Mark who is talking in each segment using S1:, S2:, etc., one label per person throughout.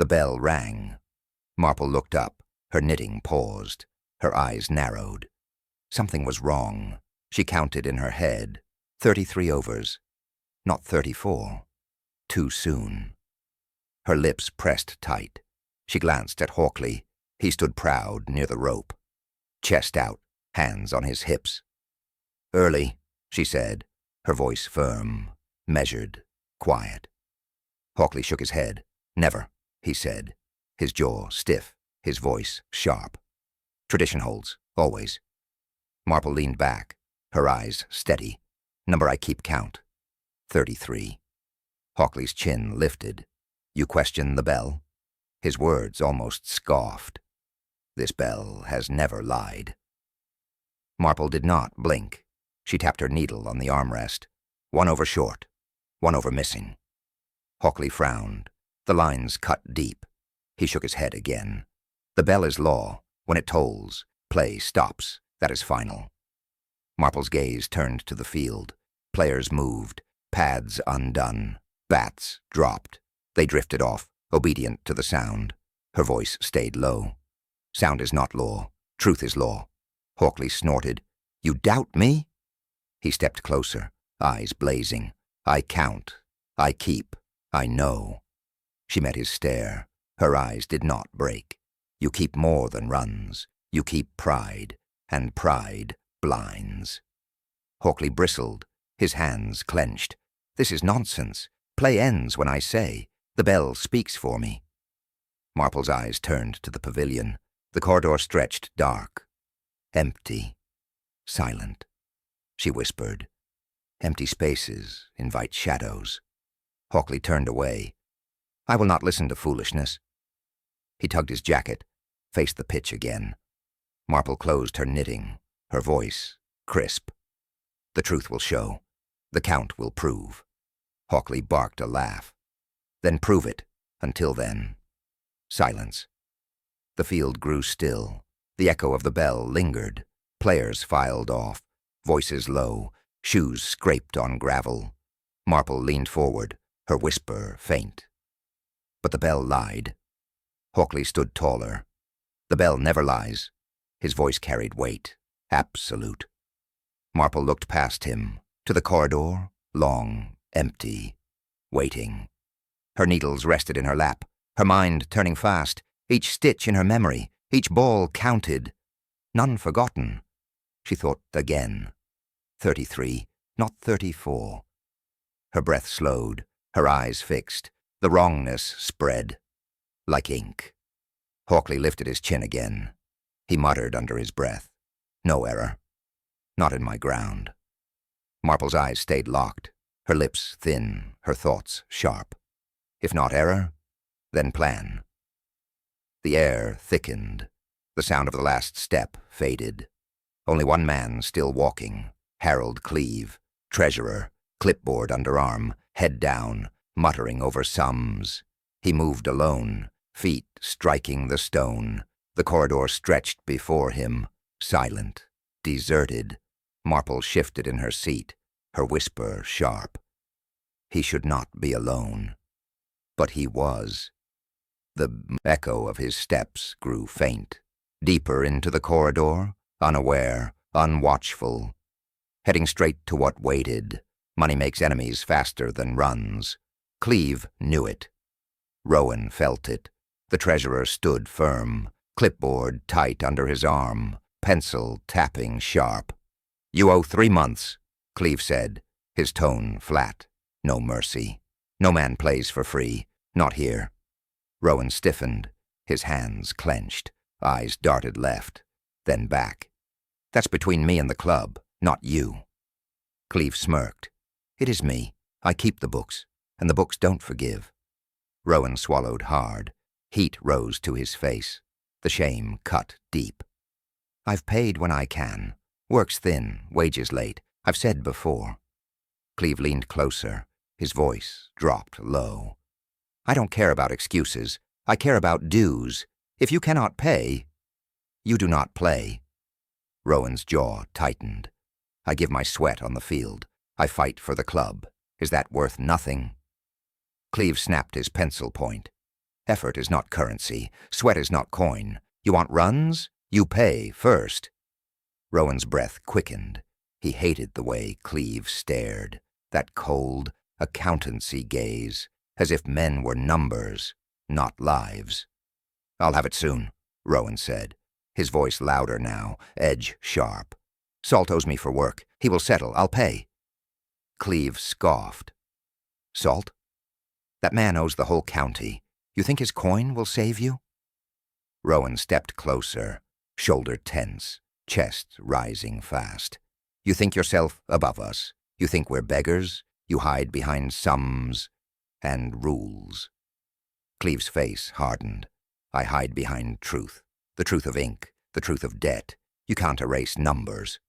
S1: The bell rang. Marple looked up. Her knitting paused. Her eyes narrowed. Something was wrong. She counted in her head. 33 overs. Not 34. Too soon. Her lips pressed tight. She glanced at Hawkley. He stood proud near the rope. Chest out, hands on his hips. "Early," she said, her voice firm, measured, quiet. Hawkley shook his head. "Never," he said, his jaw stiff, his voice sharp. "Tradition holds, always." Marple leaned back, her eyes steady. "Number I keep count. 33. Hawkley's chin lifted. "You question the bell?" His words almost scoffed. "This bell has never lied." Marple did not blink. She tapped her needle on the armrest. 1 over short, 1 over missing. Hawkley frowned. The lines cut deep. He shook his head again. "The bell is law. When it tolls, play stops. That is final." Marple's gaze turned to the field. Players moved, pads undone, bats dropped. They drifted off, obedient to the sound. Her voice stayed low. "Sound is not law. Truth is law." Hawkley snorted. "You doubt me?" He stepped closer, eyes blazing. "I count. I keep. I know." She met his stare. Her eyes did not break. "You keep more than runs. You keep pride, and pride blinds." Hawkley bristled. His hands clenched. "This is nonsense. Play ends when I say. The bell speaks for me." Marple's eyes turned to the pavilion. The corridor stretched dark. Empty. Silent. She whispered. "Empty spaces invite shadows." Hawkley turned away. "I will not listen to foolishness." He tugged his jacket, faced the pitch again. Marple closed her knitting, her voice crisp. "The truth will show. The count will prove." Hawkley barked a laugh. "Then prove it. Until then." Silence. The field grew still. The echo of the bell lingered. Players filed off, voices low, shoes scraped on gravel. Marple leaned forward, her whisper faint. But the bell lied. Hawkley stood taller. "The bell never lies." His voice carried weight, absolute. Marple looked past him, to the corridor, long, empty, waiting. Her needles rested in her lap, her mind turning fast, each stitch in her memory, each ball counted. None forgotten. She thought again. 33, not 34. Her breath slowed, her eyes fixed. The wrongness spread. Like ink. Hawkley lifted his chin again. He muttered under his breath. "No error. Not in my ground." Marple's eyes stayed locked, her lips thin, her thoughts sharp. If not error, then plan. The air thickened. The sound of the last step faded. Only one man still walking, Harold Cleave, treasurer, clipboard under arm, head down, muttering over sums. He moved alone, feet striking the stone. The corridor stretched before him, silent, deserted. Marple shifted in her seat, her whisper sharp. He should not be alone. But he was. The echo of his steps grew faint. Deeper into the corridor, unaware, unwatchful. Heading straight to what waited. Money makes enemies faster than runs. Cleave knew it. Rowan felt it. The treasurer stood firm, clipboard tight under his arm, pencil tapping sharp. "You owe 3 months, Cleave said, his tone flat. No mercy. No man plays for free. Not here. Rowan stiffened, his hands clenched, eyes darted left, then back. "That's between me and the club, not you." Cleave smirked. "It is me. I keep the books, and the books don't forgive." Rowan swallowed hard. Heat rose to his face. The shame cut deep. "I've paid when I can. Work's thin, wages late. I've said before." Cleave leaned closer. His voice dropped low. "I don't care about excuses. I care about dues. If you cannot pay, you do not play." Rowan's jaw tightened. "I give my sweat on the field. I fight for the club. Is that worth nothing?" Cleave snapped his pencil point. Effort is not currency. Sweat is not coin. You want runs? You pay first. Rowan's breath quickened. He hated the way Cleve stared, that cold, accountancy gaze, as if men were numbers, not lives. "I'll have it soon," Rowan said, his voice louder now, edge sharp. "Salt owes me for work. He will settle. I'll pay." Cleve scoffed. "Salt? That man owes the whole county. You think his coin will save you?" Rowan stepped closer, shoulder tense, chest rising fast. "You think yourself above us. You think we're beggars. You hide behind sums and rules." Cleve's face hardened. "I hide behind truth. The truth of ink, the truth of debt. You can't erase numbers."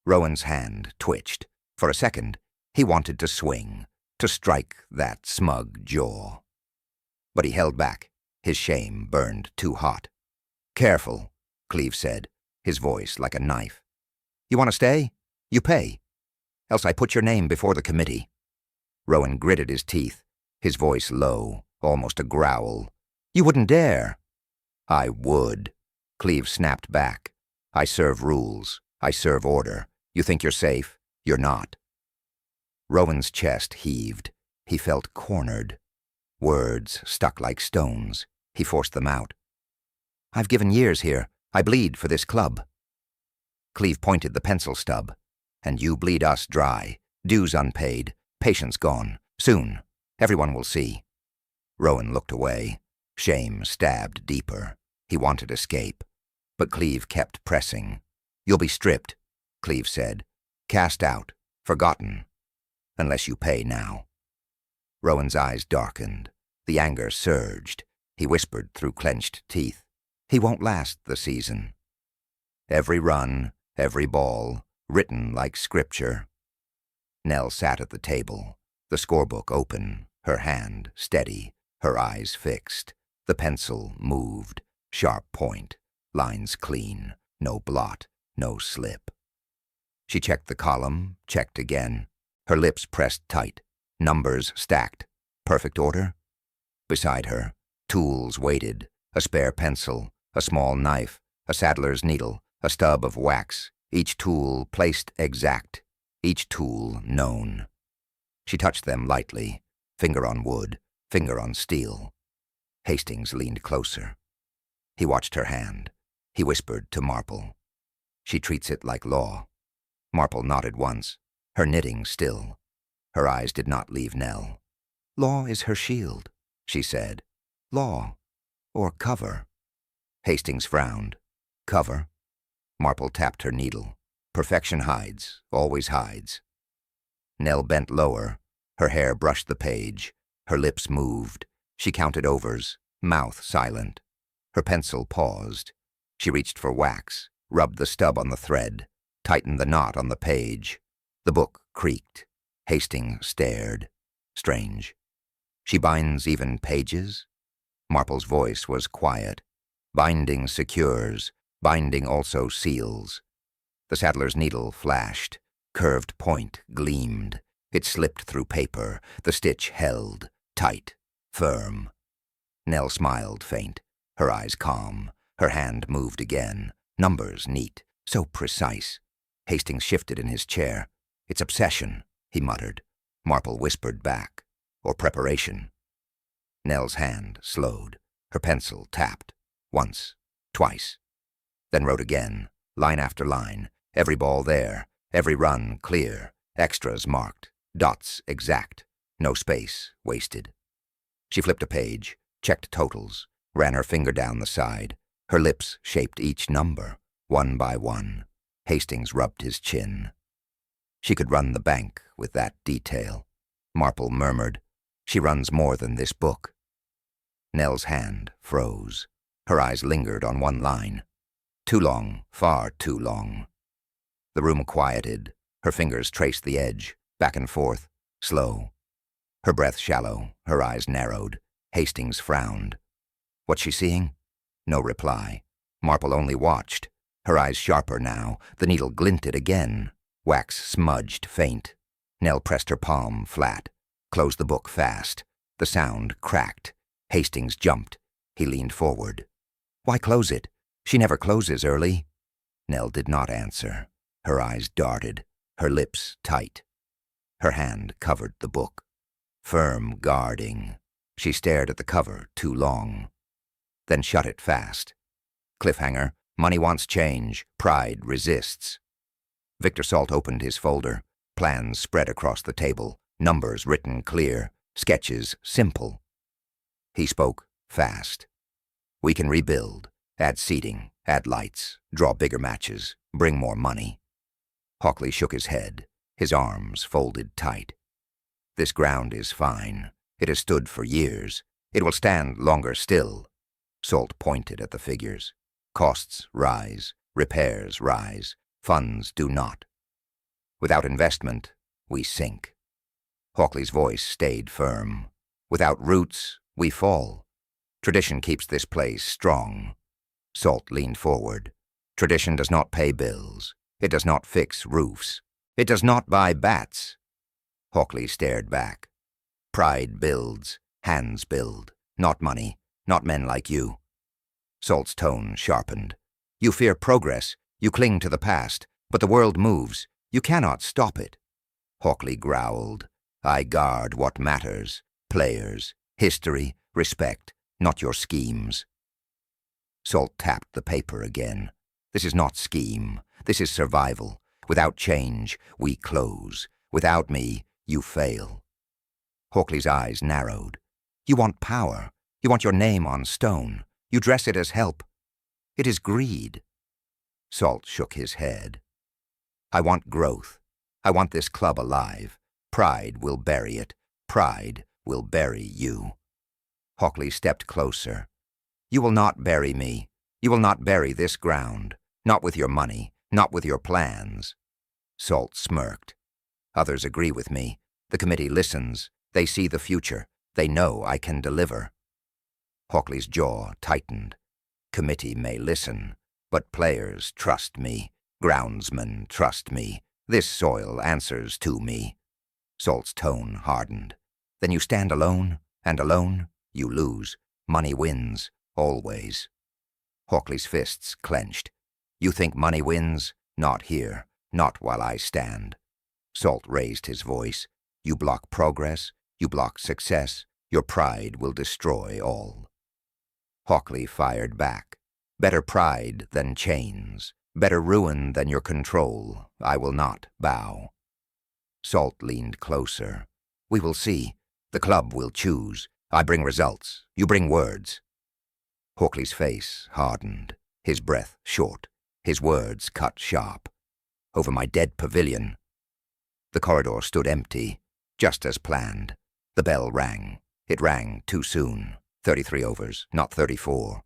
S1: Rowan's hand twitched. For a second, he wanted to swing, to strike that smug jaw. But he held back. His shame burned too hot. "Careful," Cleve said, his voice like a knife. "You want to stay? You pay. Else I put your name before the committee." Rowan gritted his teeth, his voice low, almost a growl. "You wouldn't dare." "I would." Cleve snapped back. "I serve rules. I serve order. You think you're safe? You're not." Rowan's chest heaved. He felt cornered. Words stuck like stones. He forced them out. "I've given years here. I bleed for this club." Cleve pointed the pencil stub. "And you bleed us dry. Dues unpaid. Patience gone. Soon. Everyone will see." Rowan looked away. Shame stabbed deeper. He wanted escape. But Cleve kept pressing. "You'll be stripped," Cleve said. "Cast out. Forgotten. Unless you pay now." Rowan's eyes darkened. The anger surged. He whispered through clenched teeth. "He won't last the season." Every run, every ball, written like scripture. Nell sat at the table, the scorebook open, her hand steady, her eyes fixed. The pencil moved, sharp point, lines clean, no blot, no slip. She checked the column, checked again. Her lips pressed tight, numbers stacked. Perfect order? Beside her, tools waited, a spare pencil, a small knife, a saddler's needle, a stub of wax, each tool placed exact, each tool known. She touched them lightly, finger on wood, finger on steel. Hastings leaned closer. He watched her hand. He whispered to Marple. "She treats it like law." Marple nodded once, her knitting still. Her eyes did not leave Nell. "Law is her shield," she said. "Law, or cover." Hastings frowned. "Cover?" Marple tapped her needle. "Perfection hides, always hides." Nell bent lower. Her hair brushed the page. Her lips moved. She counted overs, mouth silent. Her pencil paused. She reached for wax, rubbed the stub on the thread, tightened the knot on the page. The book creaked. Hastings stared. Strange. "She binds even pages?" Marple's voice was quiet. "Binding secures. Binding also seals." The saddler's needle flashed. Curved point gleamed. It slipped through paper. The stitch held, tight, firm. Nell smiled faint, her eyes calm. Her hand moved again. Numbers neat, so precise. Hastings shifted in his chair. "It's obsession," he muttered. Marple whispered back. "Or preparation." Nell's hand slowed. Her pencil tapped. Once, twice. Then wrote again, line after line. Every ball there, every run clear. Extras marked, dots exact. No space wasted. She flipped a page, checked totals, ran her finger down the side. Her lips shaped each number, one by one. Hastings rubbed his chin. She could run the bank with that detail. Marple murmured, "She runs more than this book." Nell's hand froze. Her eyes lingered on one line. Too long, far too long. The room quieted. Her fingers traced the edge, back and forth, slow. Her breath shallow, her eyes narrowed. Hastings frowned. What's she seeing? No reply. Marple only watched. Her eyes sharper now. The needle glinted again. Wax smudged faint. Nell pressed her palm flat, closed the book fast. The sound cracked. Hastings jumped. He leaned forward. Why close it? She never closes early. Nell did not answer. Her eyes darted, her lips tight. Her hand covered the book. Firm guarding. She stared at the cover too long. Then shut it fast. Cliffhanger. Money wants change. Pride resists. Victor Salt opened his folder. Plans spread across the table. Numbers written clear. Sketches simple. He spoke fast. We can rebuild. Add seating. Add lights. Draw bigger matches. Bring more money. Hockley shook his head. His arms folded tight. This ground is fine. It has stood for years. It will stand longer still. Salt pointed at the figures. Costs rise. Repairs rise. Funds do not. Without investment, we sink. Hockley's voice stayed firm. Without roots, we fall. Tradition keeps this place strong. Salt leaned forward. Tradition does not pay bills. It does not fix roofs. It does not buy bats. Hockley stared back. Pride builds. Hands build. Not money. Not men like you. Salt's tone sharpened. You fear progress. You cling to the past. But the world moves. You cannot stop it. Hockley growled. I guard what matters. Players. History. Respect. Not your schemes. Salt tapped the paper again. This is not scheme. This is survival. Without change, we close. Without me, you fail. Hockley's eyes narrowed. You want power. You want your name on stone. You dress it as help. It is greed. Salt shook his head. I want growth. I want this club alive. Pride will bury it. Pride will bury you. Hockley stepped closer. You will not bury me. You will not bury this ground. Not with your money. Not with your plans. Salt smirked. Others agree with me. The committee listens. They see the future. They know I can deliver. Hockley's jaw tightened. Committee may listen, but players trust me. Groundsmen trust me. This soil answers to me. Salt's tone hardened. Then you stand alone, and alone you lose. Money wins, always. Hockley's fists clenched. You think money wins? Not here. Not while I stand. Salt raised his voice. You block progress. You block success. Your pride will destroy all. Hockley fired back. Better pride than chains. Better ruin than your control. I will not bow. Salt leaned closer. We will see. The club will choose. I bring results. You bring words. Hockley's face hardened. His breath short. His words cut sharp. Over my dead pavilion. The corridor stood empty, just as planned. The bell rang. It rang too soon. 33 overs, not 34.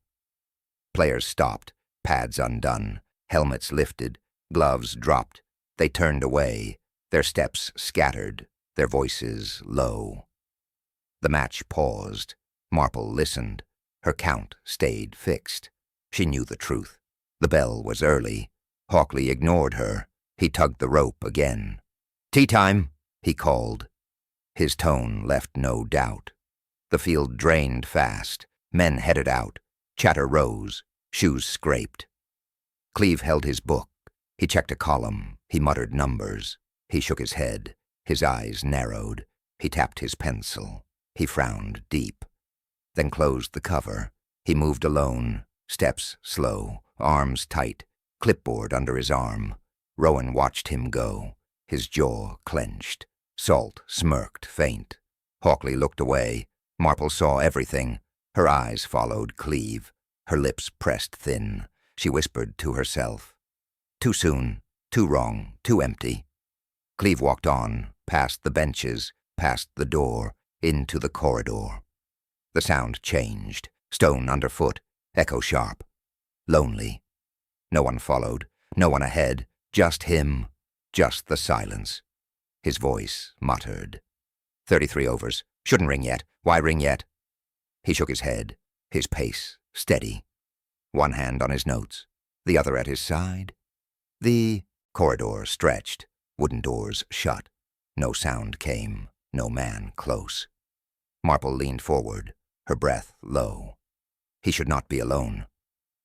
S1: Players stopped, pads undone, helmets lifted, gloves dropped. They turned away, their steps scattered, their voices low. The match paused. Marple listened. Her count stayed fixed. She knew the truth. The bell was early. Hockley ignored her. He tugged the rope again. Tea time, he called. His tone left no doubt. The field drained fast. Men headed out. Chatter rose. Shoes scraped. Cleve held his book. He checked a column. He muttered numbers. He shook his head. His eyes narrowed. He tapped his pencil. He frowned deep. Then closed the cover. He moved alone. Steps slow. Arms tight. Clipboard under his arm. Rowan watched him go. His jaw clenched. Salt smirked faint. Hockley looked away. Marple saw everything. Her eyes followed Cleve. Her lips pressed thin. She whispered to herself. Too soon. Too wrong. Too empty. Cleve walked on, past the benches, past the door, into the corridor. The sound changed. Stone underfoot. Echo sharp. Lonely. No one followed. No one ahead. Just him. Just the silence. His voice muttered. 33 overs. Shouldn't ring yet. Why ring yet? He shook his head. His pace steady. One hand on his notes. The other at his side. The corridor stretched. Wooden doors shut. No sound came. No man close. Marple leaned forward. her breath low. He should not be alone.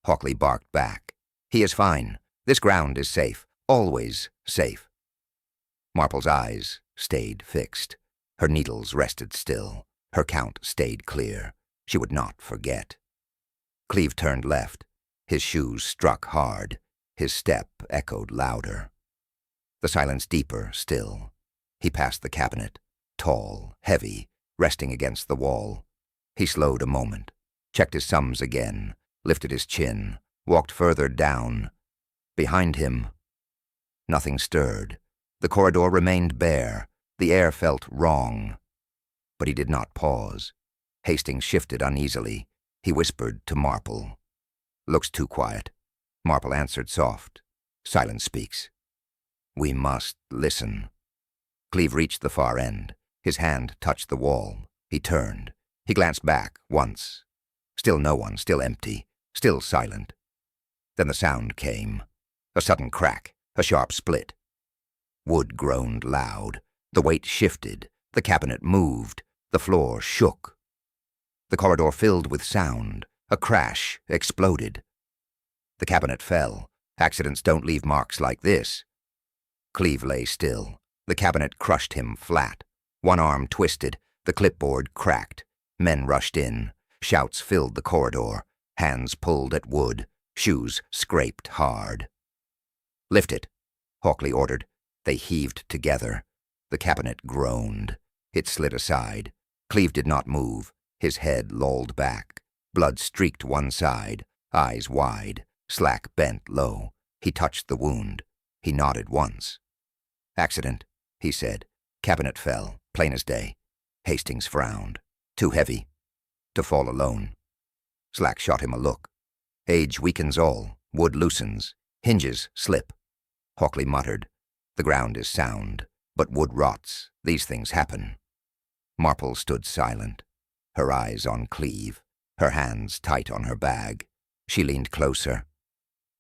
S1: Hawkley barked back. He is fine. This ground is safe. Always safe. Marple's eyes stayed fixed. Her needles rested still. Her count stayed clear. She would not forget. Cleve turned left. His shoes struck hard. His step echoed louder. The silence deeper still. He passed the cabinet, tall, heavy, resting against the wall. He slowed a moment, checked his sums again, lifted his chin, walked further down. Behind him, nothing stirred. The corridor remained bare. The air felt wrong. But he did not pause. Hastings shifted uneasily. He whispered to Marple. "Looks too quiet." Marple answered soft. "Silence speaks. We must listen." Cleve reached the far end. His hand touched the wall. He turned. He glanced back once. Still no one, still empty, still silent. Then the sound came. A sudden crack, a sharp split. Wood groaned loud. The weight shifted. The cabinet moved. The floor shook. The corridor filled with sound. A crash exploded. The cabinet fell. Accidents don't leave marks like this. Cleve lay still. The cabinet crushed him flat. One arm twisted. The clipboard cracked. Men rushed in. Shouts filled the corridor. Hands pulled at wood. Shoes scraped hard. "Lift it," Hawkley ordered. They heaved together. The cabinet groaned. It slid aside. Cleve did not move. His head lolled back. Blood streaked one side. Eyes wide. Slack bent low. He touched the wound. He nodded once. "Accident," he said. "Cabinet fell, plain as day." Hastings frowned. "Too heavy. To fall alone." Slack shot him a look. "Age weakens all. Wood loosens. Hinges slip." Hawkley muttered. "The ground is sound, but wood rots. These things happen." Marple stood silent, her eyes on Cleve, her hands tight on her bag. She leaned closer.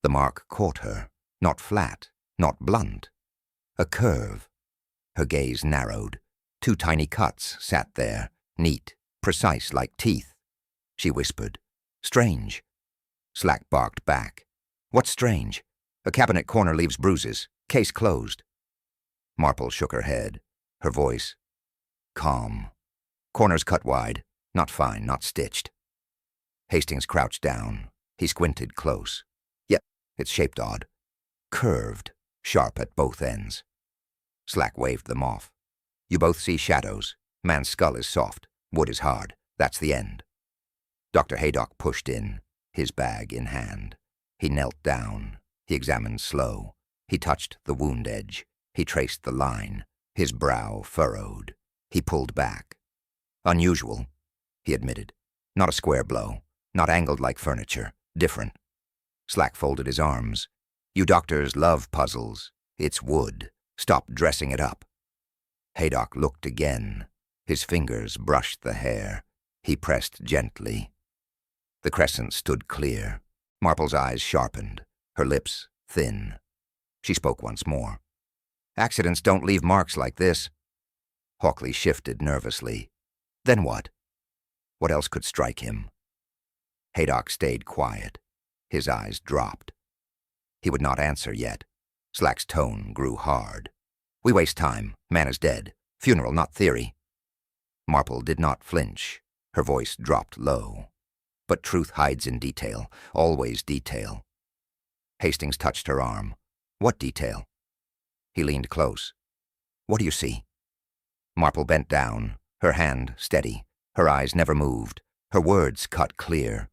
S1: The mark caught her, not flat, not blunt. A curve. Her gaze narrowed. Two tiny cuts sat there, neat, precise like teeth. She whispered, "Strange." Slack barked back. "What's strange? A cabinet corner leaves bruises. Case closed." Marple shook her head, her voice calm. "Corners cut wide, not fine, not stitched." Hastings crouched down. He squinted close. "Yep, it's shaped odd. Curved, sharp at both ends." Slack waved them off. "You both see shadows. Man's skull is soft. Wood is hard. That's the end." Dr. Haydock pushed in, his bag in hand. He knelt down. He examined slow. He touched the wound edge. He traced the line. His brow furrowed. He pulled back. "Unusual," he admitted. "Not a square blow. Not angled like furniture. Different." Slack folded his arms. "You doctors love puzzles. It's wood. Stop dressing it up." Haydock looked again. His fingers brushed the hair. He pressed gently. The crescent stood clear. Marple's eyes sharpened, her lips thin. She spoke once more. "Accidents don't leave marks like this." Hawkley shifted nervously. Then what? What else could strike him? Haydock stayed quiet. His eyes dropped. He would not answer yet. Slack's tone grew hard. "We waste time. Man is dead. Funeral, not theory." Marple did not flinch. Her voice dropped low. But truth hides in detail, always detail. Hastings touched her arm. "What detail?" He leaned close. "What do you see?" Marple bent down, her hand steady. Her eyes never moved. Her words cut clear.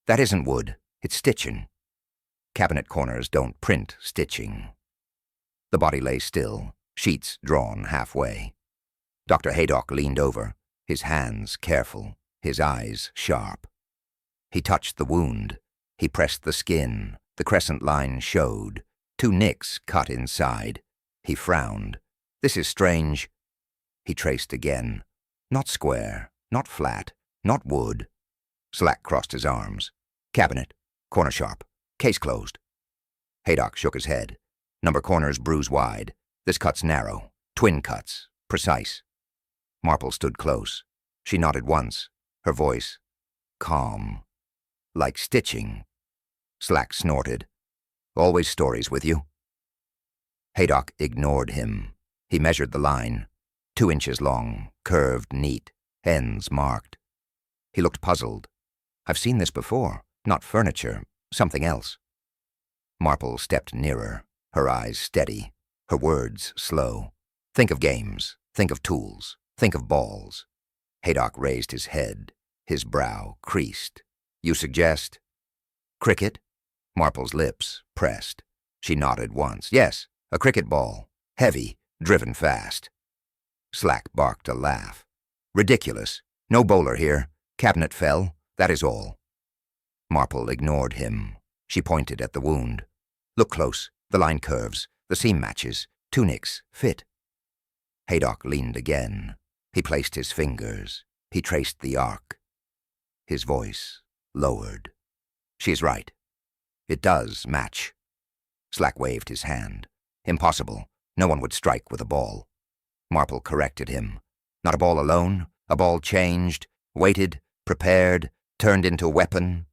S1: "That isn't wood. It's stitching. Cabinet corners don't print stitching." The body lay still, sheets drawn halfway. Dr. Haydock leaned over, his hands careful, his eyes sharp. He touched the wound. He pressed the skin. The crescent line showed. 2 nicks cut inside. He frowned. "This is strange." He traced again. Not square, not flat, not wood. Slack crossed his arms. "Cabinet. Corner sharp. Case closed." Haydock shook his head. "Number corners bruise wide. This cut's narrow. Twin cuts. Precise." Marple stood close. She nodded once, her voice calm. Like stitching. Slack snorted. Always stories with you? Haydock ignored him. He measured the line. 2 inches long, curved, neat, ends marked. He looked puzzled. I've seen this before. Not furniture, something else. Marple stepped nearer, her eyes steady, her words slow. Think of games, think of tools, think of balls. Haydock raised his head, his brow creased. You suggest? Cricket? Marple's lips pressed. She nodded once. Yes, a cricket ball. Heavy, driven fast. Slack barked a laugh. Ridiculous. No bowler here. Cabinet fell. That is all. Marple ignored him. She pointed at the wound. Look close. The line curves. The seam matches. Tunics fit. Haydock leaned again. He placed his fingers. He traced the arc. His voice lowered. She's right. It does match. Slack waved his hand. Impossible. No one would strike with a ball. Marple corrected him. Not a ball alone. A ball changed, waited, prepared, turned into a weapon.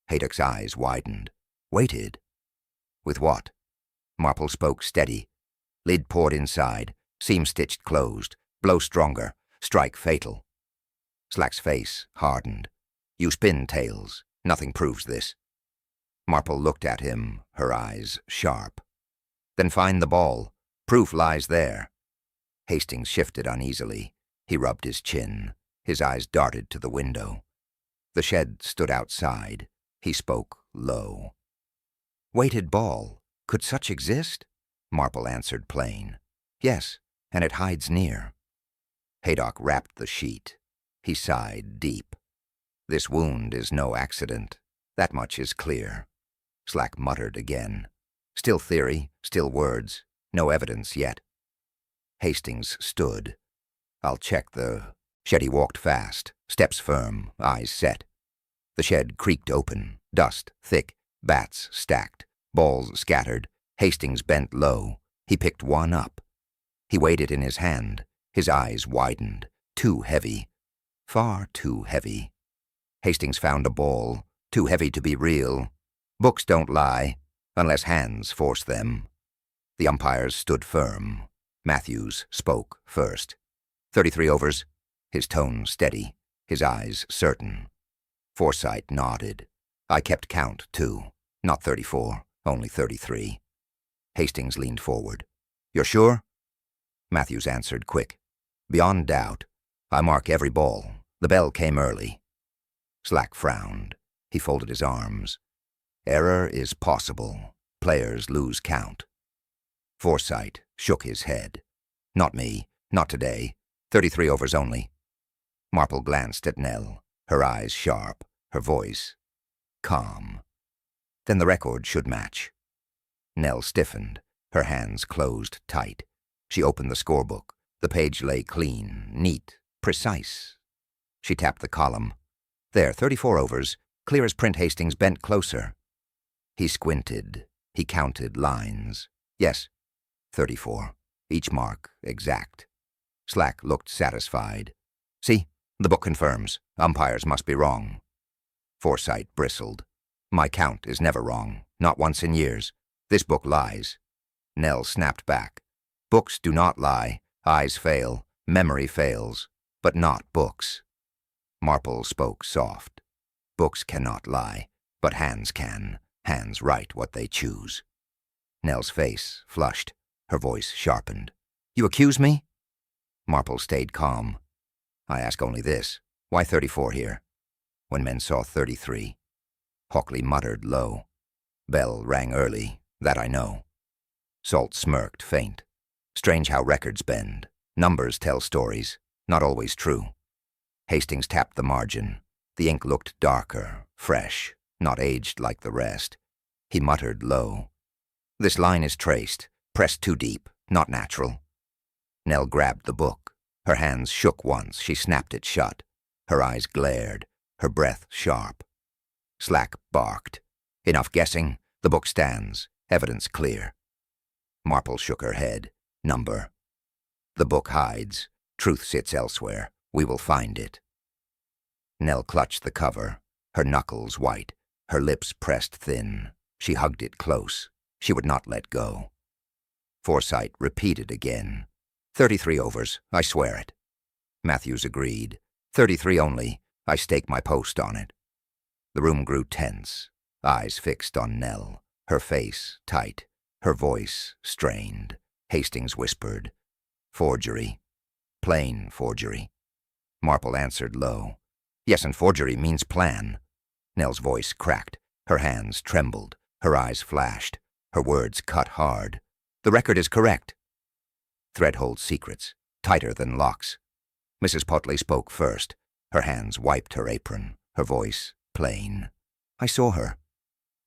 S1: Haydock's eyes widened. Waited? With what? Marple spoke steady. Lid poured inside. Seam stitched closed. Blow stronger. Strike fatal. Slack's face hardened. You spin tales. Nothing proves this. Marple looked at him, her eyes sharp. Then find the ball. Proof lies there. Hastings shifted uneasily. He rubbed his chin. His eyes darted to the window. The shed stood outside. He spoke low. Weighted ball. Could such exist? Marple answered plain. Yes, and it hides near. Haydock wrapped the sheet. He sighed deep. This wound is no accident. That much is clear. Slack muttered again. Still theory, still words. No evidence yet. Hastings stood. I'll check the... Shed. Walked fast, steps firm, eyes set. The shed creaked open, dust thick, bats stacked, balls scattered. Hastings bent low. He picked one up. He weighed it in his hand. His eyes widened. Too heavy. Far too heavy. Hastings found a ball. Too heavy to be real. Books don't lie, unless hands force them. The umpires stood firm. Matthews spoke first. 33 overs. His tone steady, his eyes certain. Forsythe nodded. I kept count, too. Not 34, only 33. Hastings leaned forward. You're sure? Matthews answered quick. Beyond doubt. I mark every ball. The bell came early. Slack frowned. He folded his arms. Error is possible. Players lose count. Forsythe shook his head. Not me. Not today. 33 overs only. Marple glanced at Nell, her eyes sharp, her voice calm. Then the record should match. Nell stiffened, her hands closed tight. She opened the scorebook. The page lay clean, neat, precise. She tapped the column. There, 34 overs, clear as print. Hastings bent closer. He squinted. He counted lines. Yes, 34. Each mark exact. Slack looked satisfied. See, the book confirms. Umpires must be wrong. Forsythe bristled. My count is never wrong, not once in years. This book lies. Nell snapped back. Books do not lie. Eyes fail. Memory fails. But not books. Marple spoke soft. Books cannot lie, but hands can. Hands write what they choose. Nell's face flushed. Her voice sharpened. You accuse me? Marple stayed calm. I ask only this. Why 34 here? When men saw 33. Hockley muttered low. Bell rang early, that I know. Salt smirked faint. Strange how records bend. Numbers tell stories, not always true. Hastings tapped the margin. The ink looked darker, fresh, not aged like the rest. He muttered low. This line is traced, pressed too deep, not natural. Nell grabbed the book. Her hands shook once. She snapped it shut. Her eyes glared, her breath sharp. Slack barked. Enough guessing. The book stands. Evidence clear. Marple shook her head. Number. The book hides. Truth sits elsewhere. We will find it. Nell clutched the cover, her knuckles white, her lips pressed thin. She hugged it close. She would not let go. Forsyte repeated again. 33 overs, I swear it. Matthews agreed. 33 only, I stake my post on it. The room grew tense, eyes fixed on Nell, her face tight, her voice strained. Hastings whispered, forgery. Plain forgery. Marple answered low. Yes, and forgery means plan. Nell's voice cracked. Her hands trembled. Her eyes flashed. Her words cut hard. The record is correct. Thread holds secrets, tighter than locks. Mrs. Potley spoke first. Her hands wiped her apron, her voice plain. I saw her.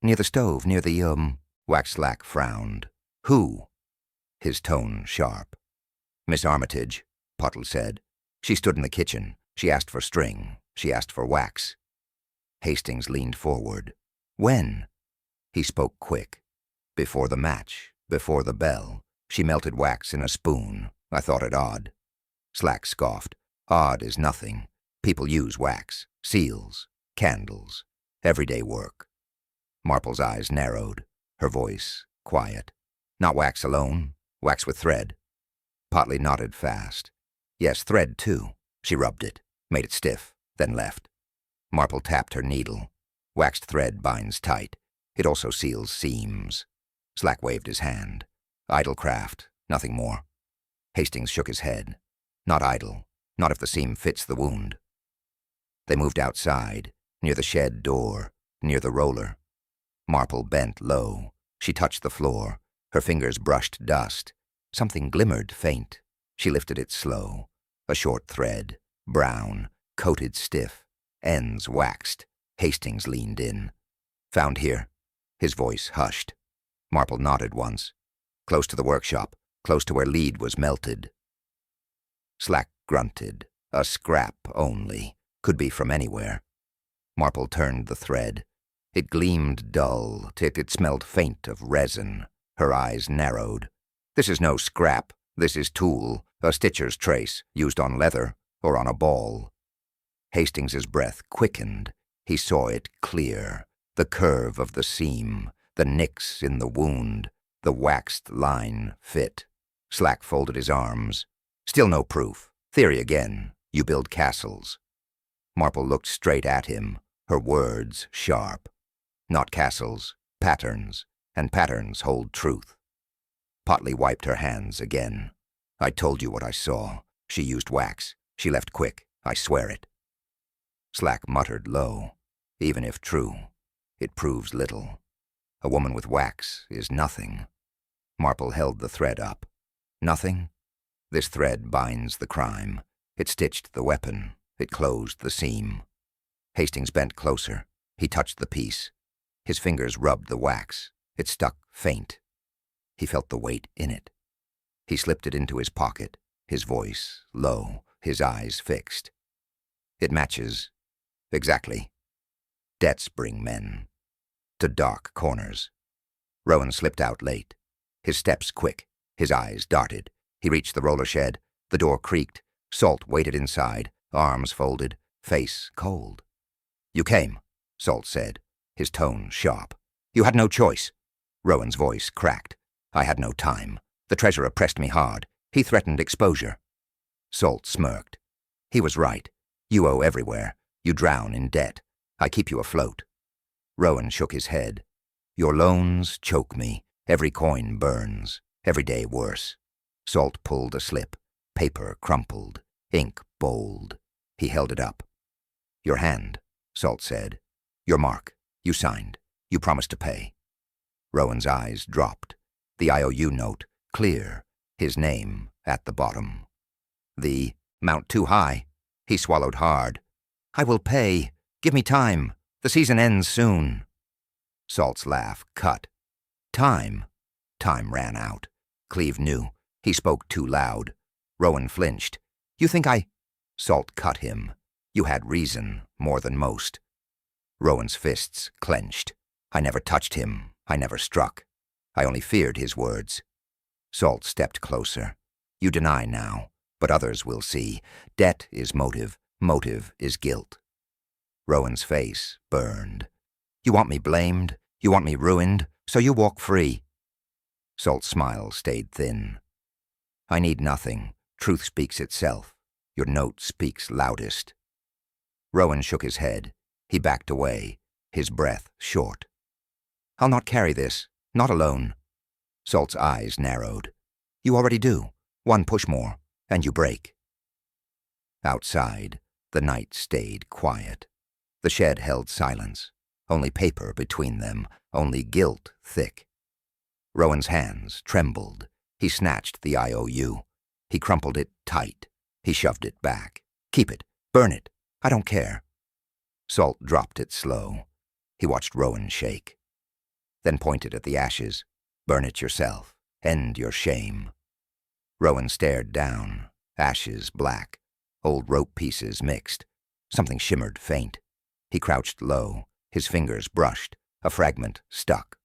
S1: Near the stove, near the, Wax-Slack frowned. Who? His tone sharp. Miss Armitage, Pottle said. She stood in the kitchen. She asked for string. She asked for wax. Hastings leaned forward. When? He spoke quick. Before the match, before the bell. She melted wax in a spoon. I thought it odd. Slack scoffed. Odd is nothing. People use wax, seals, candles, everyday work. Marple's eyes narrowed, her voice quiet. Not wax alone, wax with thread. Potley nodded fast. Yes, thread too. She rubbed it, made it stiff, then left. Marple tapped her needle. Waxed thread binds tight. It also seals seams. Slack waved his hand. Idle craft, nothing more. Hastings shook his head. Not idle, not if the seam fits the wound. They moved outside, near the shed door, near the roller. Marple bent low. She touched the floor. Her fingers brushed dust. Something glimmered faint. She lifted it slow. A short thread, brown, coated stiff, ends waxed. Hastings leaned in. Found here. His voice hushed. Marple nodded once. Close to the workshop, close to where lead was melted. Slack grunted. A scrap only. Could be from anywhere. Marple turned the thread. It gleamed dull, it smelled faint of resin. Her eyes narrowed. This is no scrap. This is tool, a stitcher's trace, used on leather or on a ball. Hastings's breath quickened. He saw it clear. The curve of the seam, the nicks in the wound, the waxed line fit. Slack folded his arms. Still no proof. Theory again. You build castles. Marple looked straight at him, her words sharp. Not castles, patterns, and patterns hold truth. Potley wiped her hands again. I told you what I saw. She used wax. She left quick. I swear it. Slack muttered low. Even if true, it proves little. A woman with wax is nothing. Marple held the thread up. Nothing? This thread binds the crime. It stitched the weapon. It closed the seam. Hastings bent closer. He touched the piece. His fingers rubbed the wax. It stuck faint. He felt the weight in it. He slipped it into his pocket, his voice low, his eyes fixed. It matches. Exactly. Debts bring men. To dark corners. Rowan slipped out late. His steps quick. His eyes darted. He reached the roller shed. The door creaked. Salt waited inside, arms folded, face cold. You came, Salt said, his tone sharp. You had no choice. Rowan's voice cracked. I had no time. The treasurer pressed me hard. He threatened exposure. Salt smirked. He was right. You owe everywhere. You drown in debt. I keep you afloat. Rowan shook his head. Your loans choke me. Every coin burns. Every day worse. Salt pulled a slip. Paper crumpled. Ink bold. He held it up. Your hand, Salt said. Your mark. You signed. You promised to pay. Rowan's eyes dropped. The IOU note, clear. His name at the bottom. The mount too high. He swallowed hard. I will pay. Give me time. The season ends soon. Salt's laugh cut. Time. Time ran out. Cleve knew. He spoke too loud. Rowan flinched. You think I... Salt cut him. You had reason, more than most. Rowan's fists clenched. I never touched him. I never struck. I only feared his words. Salt stepped closer. You deny now, but others will see. Debt is motive. Motive is guilt. Rowan's face burned. You want me blamed? You want me ruined? So you walk free. Salt's smile stayed thin. I need nothing. Truth speaks itself. Your note speaks loudest. Rowan shook his head. He backed away, his breath short. I'll not carry this. Not alone. Salt's eyes narrowed. You already do. One push more, and you break. Outside, the night stayed quiet. The shed held silence. Only paper between them, only guilt thick. Rowan's hands trembled. He snatched the IOU. He crumpled it tight. He shoved it back. Keep it. Burn it. I don't care. Salt dropped it slow. He watched Rowan shake. Then pointed at the ashes. Burn it yourself. End your shame. Rowan stared down. Ashes black. Old rope pieces mixed. Something shimmered faint. He crouched low. His fingers brushed. A fragment stuck.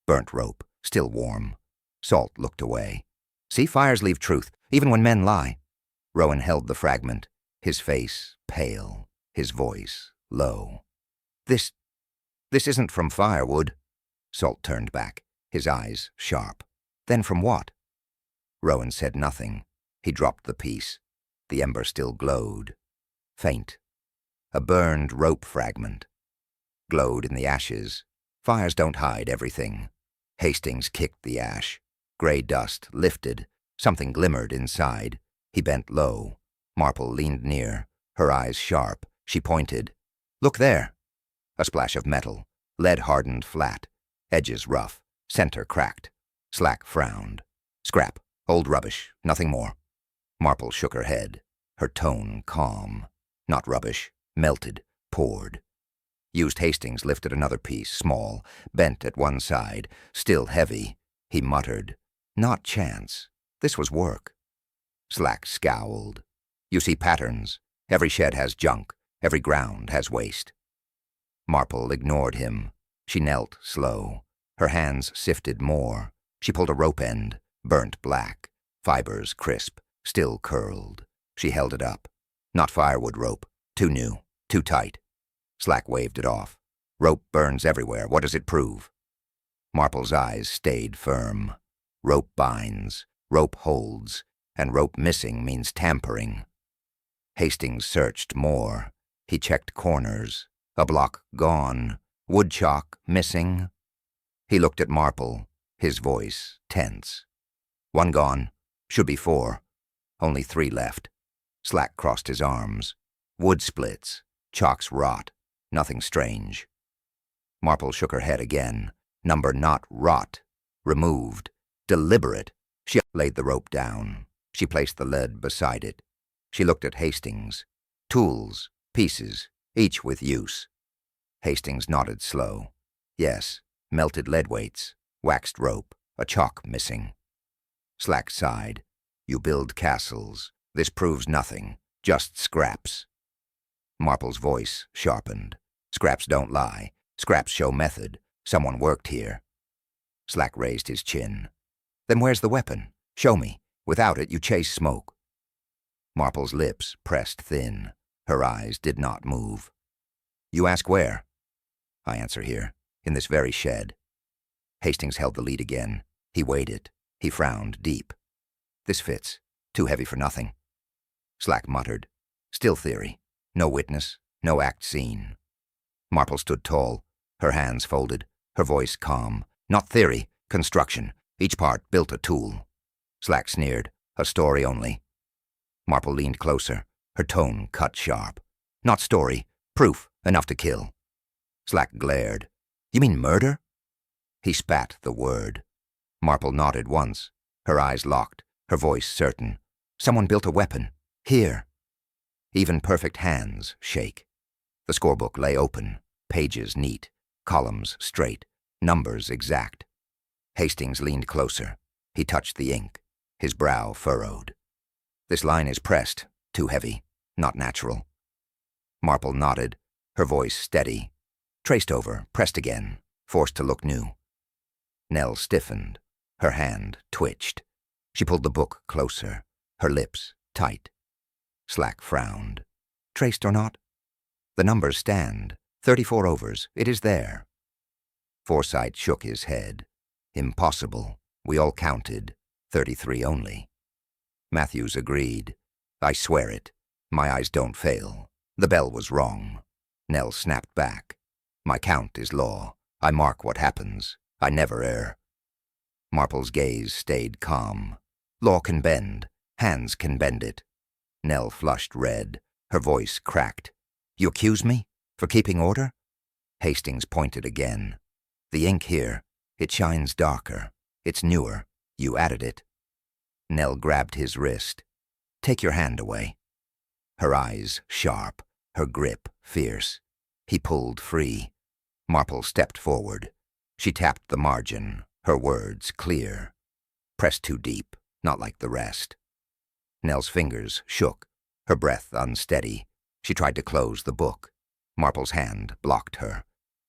S1: Burnt rope, still warm. Salt looked away. See, fires leave truth, even when men lie. Rowan held the fragment, his face pale, his voice low. This isn't from firewood. Salt turned back, his eyes sharp. Then from what? Rowan said nothing. He dropped the piece. The ember still glowed. Faint. A burned rope fragment. Glowed in the ashes. Fires don't hide everything. Hastings kicked the ash. Gray dust lifted. Something glimmered inside. He bent low. Marple leaned near, her eyes sharp. She pointed. Look there. A splash of metal. Lead hardened flat. Edges rough. Center cracked. Slack frowned. Scrap. Old rubbish. Nothing more. Marple shook her head. Her tone calm. Not rubbish. Melted. Poured. Used Hastings lifted another piece, small, bent at one side, still heavy. He muttered, Not chance. This was work. Slack scowled. You see patterns. Every shed has junk. Every ground has waste. Marple ignored him. She knelt slow. Her hands sifted more. She pulled a rope end, burnt black. Fibers crisp, still curled. She held it up. Not firewood rope. Too new. Too tight. Slack waved it off. Rope burns everywhere. What does it prove? Marple's eyes stayed firm. Rope binds. Rope holds. And rope missing means tampering. Hastings searched more. He checked corners. A block gone. Wood chalk missing. He looked at Marple, his voice tense. One gone. Should be 4. Only 3 left. Slack crossed his arms. Wood splits. Chalks rot. Nothing strange. Marple shook her head again. Number not rot. Removed. Deliberate. She laid the rope down. She placed the lead beside it. She looked at Hastings. Tools. Pieces. Each with use. Hastings nodded slow. Yes. Melted lead weights. Waxed rope. A chalk missing. Slack sighed. You build castles. This proves nothing. Just scraps. Marple's voice sharpened. Scraps don't lie. Scraps show method. Someone worked here. Slack raised his chin. Then where's the weapon? Show me. Without it, you chase smoke. Marple's lips pressed thin. Her eyes did not move. You ask where? I answer here, in this very shed. Hastings held the lead again. He weighed it. He frowned deep. This fits. Too heavy for nothing. Slack muttered. Still theory. No witness. No act seen. Marple stood tall, her hands folded, her voice calm. Not theory. Construction. Each part built a tool. Slack sneered. A story only. Marple leaned closer, her tone cut sharp. Not story. Proof. Enough to kill. Slack glared. You mean murder? He spat the word. Marple nodded once, her eyes locked, her voice certain. Someone built a weapon. Here. Even perfect hands shake. The scorebook lay open, pages neat, columns straight, numbers exact. Hastings leaned closer. He touched the ink. His brow furrowed. This line is pressed, too heavy, not natural. Marple nodded, her voice steady. Traced over, pressed again, forced to look new. Nell stiffened. Her hand twitched. She pulled the book closer, her lips tight. Slack frowned. Traced or not? The numbers stand. 34 overs. It is there. Forsyte shook his head. Impossible. We all counted. 33 only. Matthews agreed. I swear it. My eyes don't fail. The bell was wrong. Nell snapped back. My count is law. I mark what happens. I never err. Marple's gaze stayed calm. Law can bend. Hands can bend it. Nell flushed red. Her voice cracked. You accuse me? For keeping order? Hastings pointed again. The ink here, it shines darker. It's newer. You added it. Nell grabbed his wrist. Take your hand away. Her eyes sharp, her grip fierce. He pulled free. Marple stepped forward. She tapped the margin, her words clear. Press too deep, not like the rest. Nell's fingers shook, her breath unsteady. She tried to close the book. Marple's hand blocked her.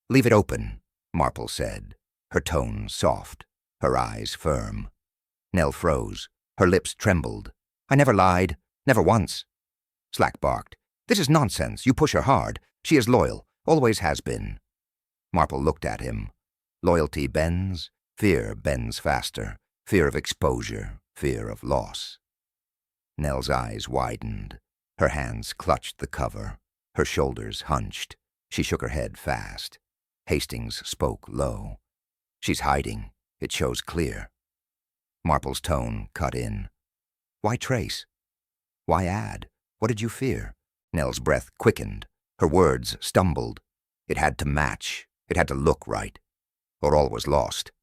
S1: Leave it open, Marple said, her tone soft, her eyes firm. Nell froze. Her lips trembled. I never lied. Never once. Slack barked. This is nonsense. You push her hard. She is loyal. Always has been. Marple looked at him. Loyalty bends. Fear bends faster. Fear of exposure. Fear of loss. Nell's eyes widened. Her hands clutched the cover. Her shoulders hunched. She shook her head fast. Hastings spoke low. She's hiding. It shows clear. Marple's tone cut in. Why trace? Why add? What did you fear? Nell's breath quickened. Her words stumbled. It had to match. It had to look right. Or all was lost.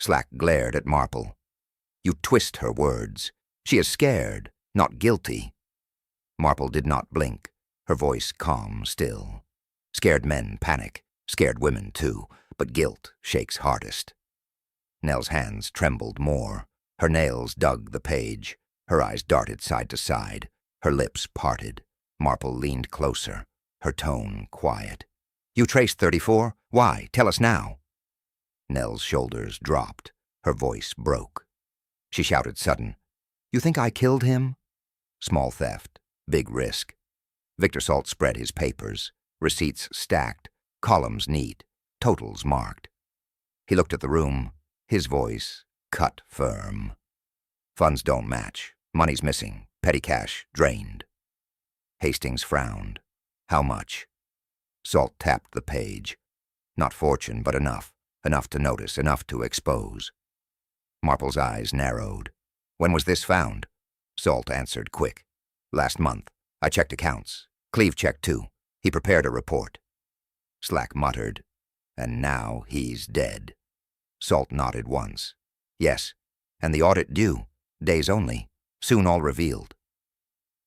S1: Slack glared at Marple. You twist her words. She is scared, not guilty. Marple did not blink. Her voice calm still. Scared men panic. Scared women too. But guilt shakes hardest. Nell's hands trembled more. Her nails dug the page. Her eyes darted side to side. Her lips parted. Marple leaned closer. Her tone quiet. You traced 34? Why? Tell us now. Nell's shoulders dropped. Her voice broke. She shouted sudden. You think I killed him? Small theft. Big risk. Victor Salt spread his papers. Receipts stacked. Columns neat. Totals marked. He looked at the room. His voice cut firm. Funds don't match. Money's missing. Petty cash drained. Hastings frowned. How much? Salt tapped the page. Not fortune, but enough. Enough to notice, enough to expose. Marple's eyes narrowed. When was this found? Salt answered quick. Last month. I checked accounts. Cleve checked too. He prepared a report. Slack muttered. And now he's dead. Salt nodded once. Yes, and the audit due. Days only. Soon all revealed.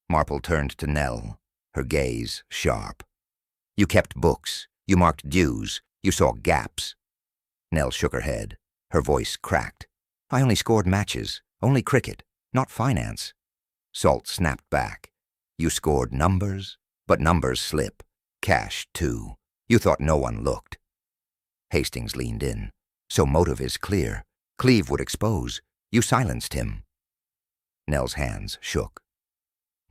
S1: Marple turned to Nell, her gaze sharp. You kept books. You marked dues. You saw gaps. Nell shook her head. Her voice cracked. I only scored matches. Only cricket. Not finance. Salt snapped back. You scored numbers, but numbers slip. Cash, too. You thought no one looked. Hastings leaned in. So motive is clear. Cleve would expose. You silenced him. Nell's hands shook.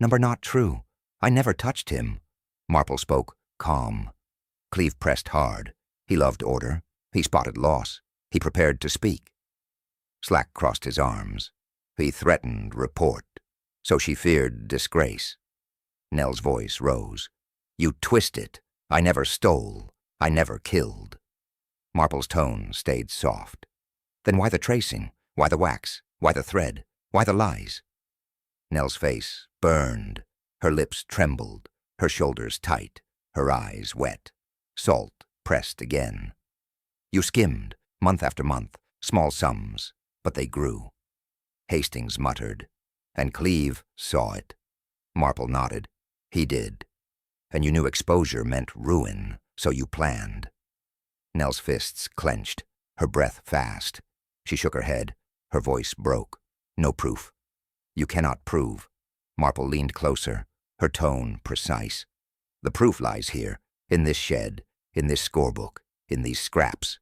S1: Number not true. I never touched him. Marple spoke, calm. Cleve pressed hard. He loved order. He spotted loss. He prepared to speak. Slack crossed his arms. He threatened report. So she feared disgrace. Nell's voice rose. You twist it. I never stole. I never killed. Marple's tone stayed soft. Then why the tracing? Why the wax? Why the thread? Why the lies? Nell's face burned. Her lips trembled. Her shoulders tight. Her eyes wet. Salt pressed again. You skimmed, month after month, small sums, but they grew. Hastings muttered. And Cleve saw it. Marple nodded. He did. And you knew exposure meant ruin, so you planned. Nell's fists clenched, her breath fast. She shook her head. Her voice broke. No proof. You cannot prove. Marple leaned closer, her tone precise. The proof lies here, in this shed, in this scorebook, in these scraps.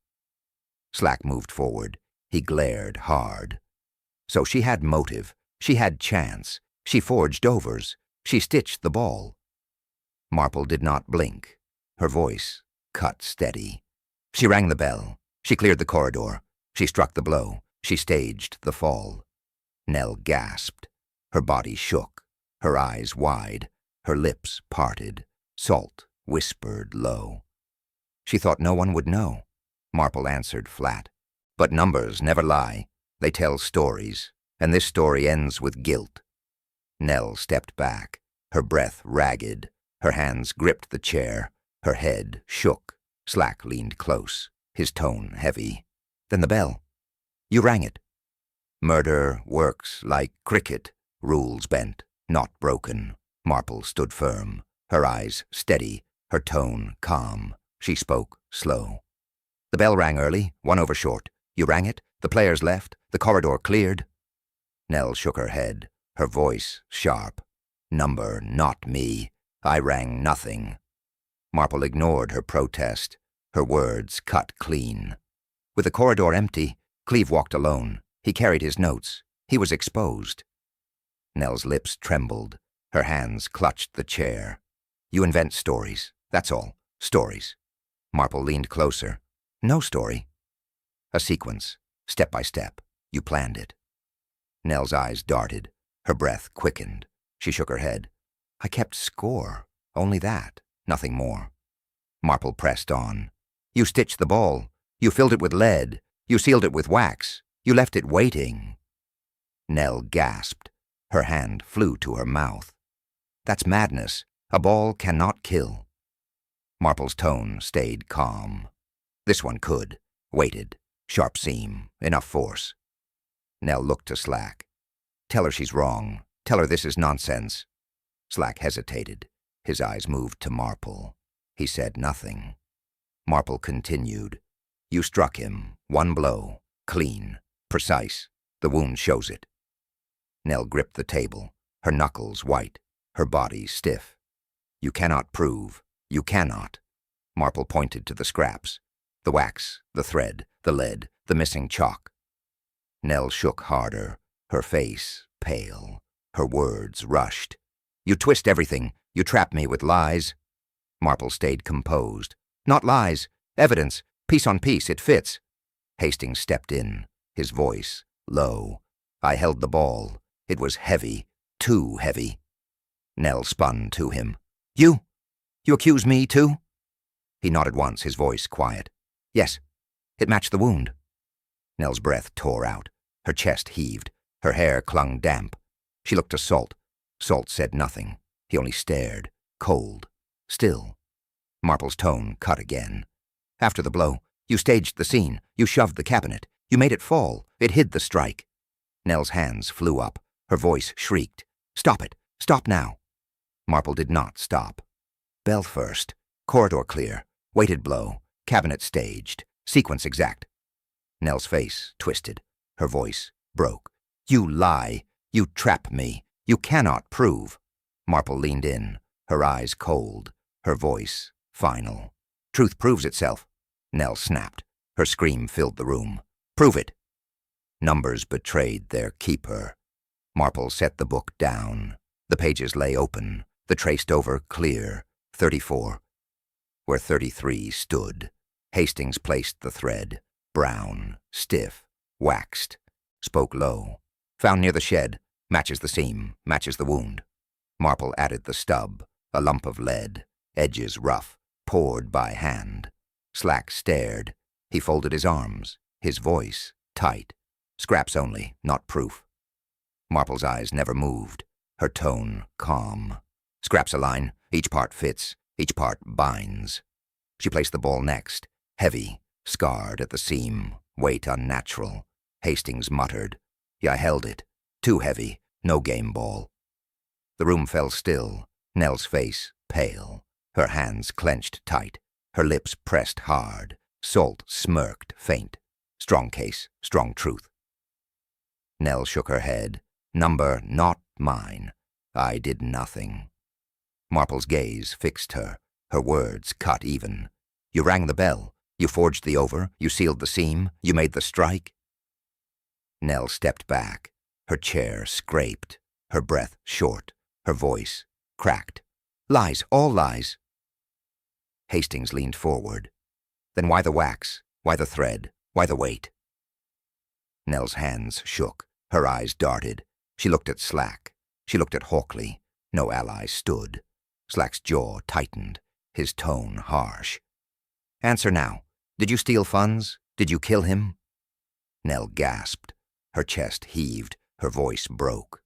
S1: Slack moved forward. He glared hard. So she had motive. She had chance. She forged overs. She stitched the ball. Marple did not blink. Her voice cut steady. She rang the bell. She cleared the corridor. She struck the blow. She staged the fall. Nell gasped. Her body shook. Her eyes wide. Her lips parted. Salt whispered low. She thought no one would know. Marple answered flat. But numbers never lie. They tell stories, and this story ends with guilt. Nell stepped back, her breath ragged. Her hands gripped the chair. Her head shook. Slack leaned close, his tone heavy. Then the bell. You rang it. Murder works like cricket, rules bent, not broken. Marple stood firm, her eyes steady, her tone calm. She spoke slow. The bell rang early, 1 over short. You rang it, the players left, the corridor cleared. Nell shook her head, her voice sharp. Number, not me. I rang nothing. Marple ignored her protest, her words cut clean. With the corridor empty, Cleve walked alone. He carried his notes. He was exposed. Nell's lips trembled. Her hands clutched the chair. You invent stories, that's all. Stories. Marple leaned closer. No story. A sequence, step by step. You planned it. Nell's eyes darted. Her breath quickened. She shook her head. I kept score. Only that. Nothing more. Marple pressed on. You stitched the ball. You filled it with lead. You sealed it with wax. You left it waiting. Nell gasped. Her hand flew to her mouth. That's madness. A ball cannot kill. Marple's tone stayed calm. This one could. Waited. Sharp seam. Enough force. Nell looked to Slack. Tell her she's wrong. Tell her this is nonsense. Slack hesitated. His eyes moved to Marple. He said nothing. Marple continued. You struck him. 1 blow. Clean. Precise. The wound shows it. Nell gripped the table. Her knuckles white. Her body stiff. You cannot prove. You cannot. Marple pointed to the scraps. The wax, the thread, the lead, the missing chalk. Nell shook harder, her face pale. Her words rushed. You twist everything. You trap me with lies. Marple stayed composed. Not lies. Evidence. Piece on piece. It fits. Hastings stepped in, his voice low. I held the ball. It was heavy. Too heavy. Nell spun to him. You accuse me, too? He nodded once, his voice quiet. Yes. It matched the wound. Nell's breath tore out. Her chest heaved. Her hair clung damp. She looked to Salt. Salt said nothing. He only stared, cold, still. Marple's tone cut again. After the blow, you staged the scene. You shoved the cabinet. You made it fall. It hid the strike. Nell's hands flew up. Her voice shrieked. Stop it. Stop now. Marple did not stop. Bell first. Corridor clear. Weighted blow. Cabinet staged. Sequence exact. Nell's face twisted. Her voice broke. You lie. You trap me. You cannot prove. Marple leaned in, her eyes cold, her voice final. Truth proves itself. Nell snapped. Her scream filled the room. Prove it. Numbers betrayed their keeper. Marple set the book down. The pages lay open, the traced over clear. 34. Where 33 stood. Hastings placed the thread. Brown, stiff, waxed. Spoke low. Found near the shed. Matches the seam, matches the wound. Marple added the stub, a lump of lead. Edges rough, poured by hand. Slack stared. He folded his arms, his voice tight. Scraps only, not proof. Marple's eyes never moved, her tone calm. Scraps align, each part fits, each part binds. She placed the ball next, heavy, scarred at the seam, weight unnatural. Hastings muttered, I held it. Too heavy, no game ball. The room fell still, Nell's face pale, her hands clenched tight, her lips pressed hard. Salt smirked faint. Strong case, strong truth. Nell shook her head. Number not mine. I did nothing. Marple's gaze fixed her, her words cut even. You rang the bell. You forged the over. You sealed the seam. You made the strike. Nell stepped back. Her chair scraped, her breath short, her voice cracked. Lies, all lies. Hastings leaned forward. Then why the wax? Why the thread? Why the weight? Nell's hands shook. Her eyes darted. She looked at Slack. She looked at Hawkley. No ally stood. Slack's jaw tightened, his tone harsh. Answer now. Did you steal funds? Did you kill him? Nell gasped. Her chest heaved. Her voice broke.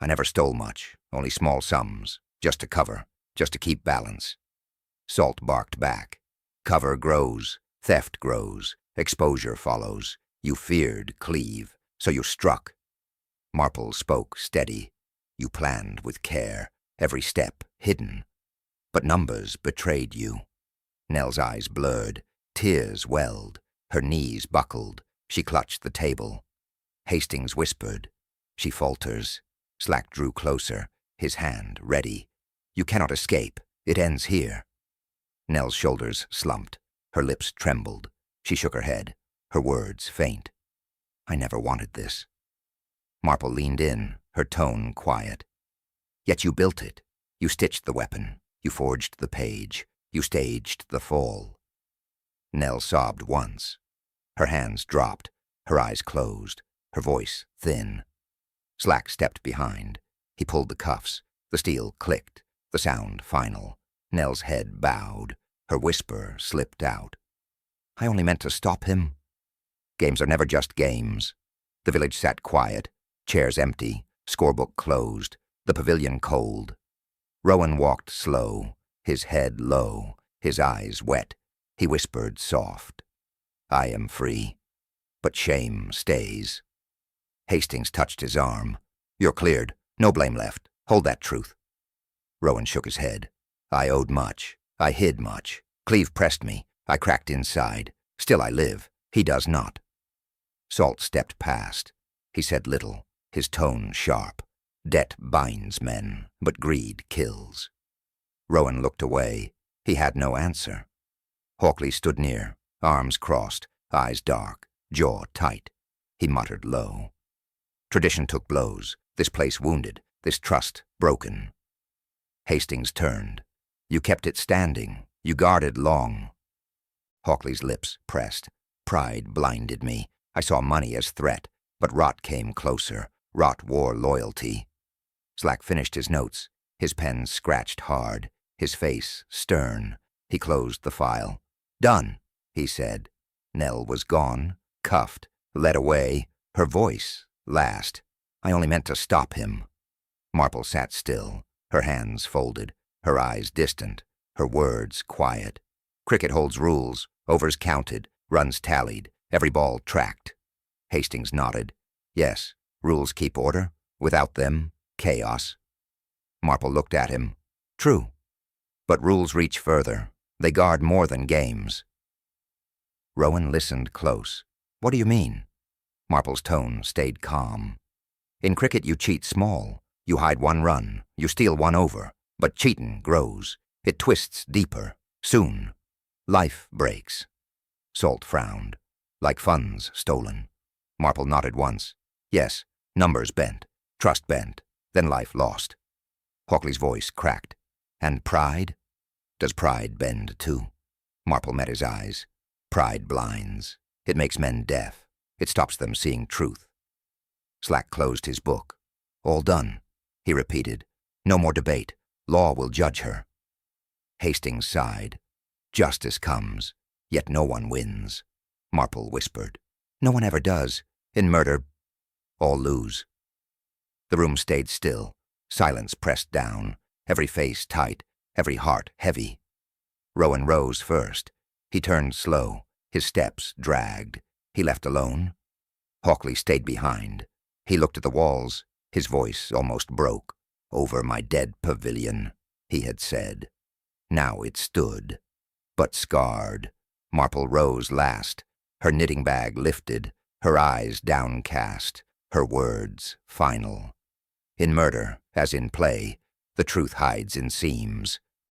S1: I never stole much, only small sums, just to cover, just to keep balance. Salt barked back. Cover grows, theft grows, exposure follows. You feared Cleve, so you struck. Marple spoke steady. You planned with care, every step hidden. But numbers betrayed you. Nell's eyes blurred, tears welled, her knees buckled. She clutched the table. Hastings whispered. She falters. Slack drew closer, his hand ready. You cannot escape. It ends here. Nell's shoulders slumped. Her lips trembled. She shook her head, her words faint. I never wanted this. Marple leaned in, her tone quiet. Yet you built it. You stitched the weapon. You forged the page. You staged the fall. Nell sobbed once. Her hands dropped. Her eyes closed. Her voice thin. Slack stepped behind. He pulled the cuffs. The steel clicked. The sound final. Nell's head bowed. Her whisper slipped out. I only meant to stop him. Games are never just games. The village sat quiet. Chairs empty. Scorebook closed. The pavilion cold. Rowan walked slow, his head low, his eyes wet. He whispered soft. I am free, but shame stays. Hastings touched his arm. You're cleared. No blame left. Hold that truth. Rowan shook his head. I owed much. I hid much. Cleve pressed me. I cracked inside. Still I live. He does not. Salt stepped past. He said little, his tone sharp. Debt binds men, but greed kills. Rowan looked away. He had no answer. Hawkley stood near, arms crossed, eyes dark, jaw tight. He muttered low. Tradition took blows, this place wounded, this trust broken. Hastings turned. You kept it standing. You guarded long. Hawkley's lips pressed. Pride blinded me. I saw money as threat, but rot came closer. Rot wore loyalty. Slack finished his notes. His pen scratched hard. His face stern. He closed the file. Done, he said. Nell was gone, cuffed, led away. Her voice last. I only meant to stop him. Marple sat still, her hands folded, her eyes distant, her words quiet. Cricket holds rules, overs counted, runs tallied, every ball tracked. Hastings nodded. Yes, rules keep order. Without them, chaos. Marple looked at him. True. But rules reach further. They guard more than games. Rowan listened close. What do you mean? Marple's tone stayed calm. In cricket you cheat small. You hide one run. You steal one over. But cheatin' grows. It twists deeper. Soon. Life breaks. Salt frowned. Like funds stolen. Marple nodded once. Yes, numbers bent. Trust bent. Then life lost. Hawkley's voice cracked. And pride? Does pride bend too? Marple met his eyes. Pride blinds. It makes men deaf. It stops them seeing truth. Slack closed his book. All done, he repeated. No more debate. Law will judge her. Hastings sighed. Justice comes, yet no one wins. Marple whispered. No one ever does. In murder, all lose. The room stayed still. Silence pressed down. Every face tight, every heart heavy. Rowan rose first. He turned slow. His steps dragged. He left alone. Hawkley stayed behind. He looked at the walls. His voice almost broke. Over my dead pavilion, he had said. Now it stood, but scarred. Marple rose last. Her knitting bag lifted, her eyes downcast, her words final. In murder, as in play, the truth hides in seams.